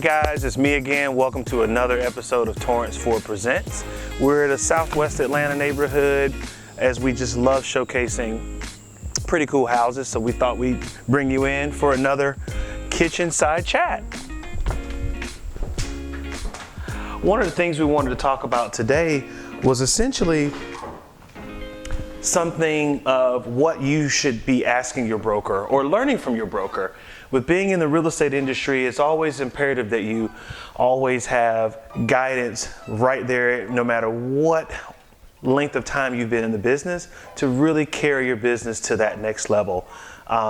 guys, it's me again. Welcome to another episode of Torrence.ford Presents. We're at a Southwest Atlanta neighborhood as we just love showcasing pretty cool houses, so we thought we'd bring you in for another kitchen side chat. One of the things we wanted to talk about today was essentially something of what you should be asking your broker or learning from your broker. With being in the real estate industry, it's always imperative that you always have guidance right there, no matter what length of time you've been in the business, to really carry your business to that next level.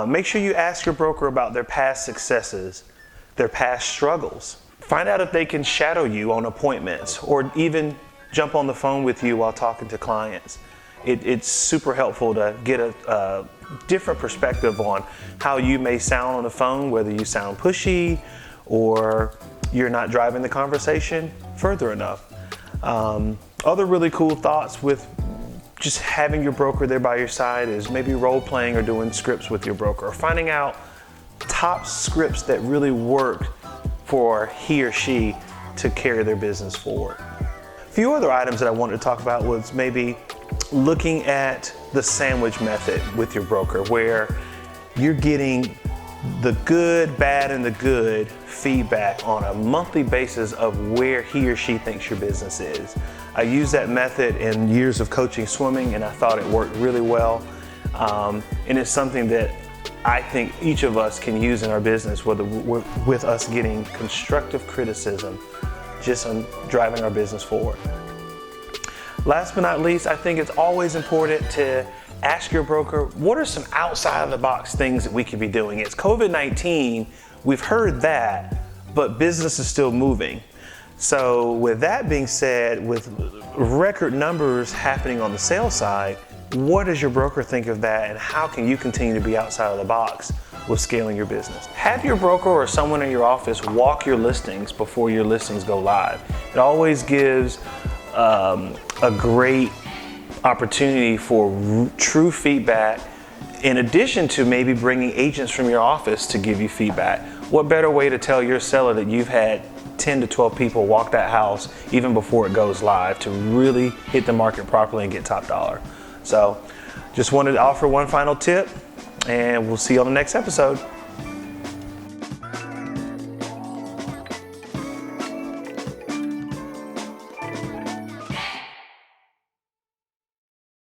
Make sure you ask your broker about their past successes, their past struggles. Find out if they can shadow you on appointments or even jump on the phone with you while talking to clients. It's super helpful to get a different perspective on how you may sound on the phone, whether you sound pushy or you're not driving the conversation further enough. Other really cool thoughts with just having your broker there by your side is maybe role playing or doing scripts with your broker, or finding out top scripts that really work for he or she to carry their business forward. A few other items that I wanted to talk about was maybe looking at the sandwich method with your broker, where you're getting the good, bad, and the good feedback on a monthly basis of where he or she thinks your business is. I used that method in years of coaching swimming, and I thought it worked really well. And it's something that I think each of us can use in our business, whether with us getting constructive criticism just on driving our business forward. Last but not least, I think it's always important to ask your broker, what are some outside of the box things that we could be doing? It's COVID-19, we've heard that, but business is still moving. So with that being said, with record numbers happening on the sales side, what does your broker think of that, and how can you continue to be outside of the box with scaling your business? Have your broker or someone in your office walk your listings before your listings go live. It always gives a great opportunity for true feedback, in addition to maybe bringing agents from your office to give you feedback. What better way to tell your seller that you've had 10 to 12 people walk that house even before it goes live to really hit the market properly and get top dollar? So just wanted to offer one final tip, and we'll see you on the next episode.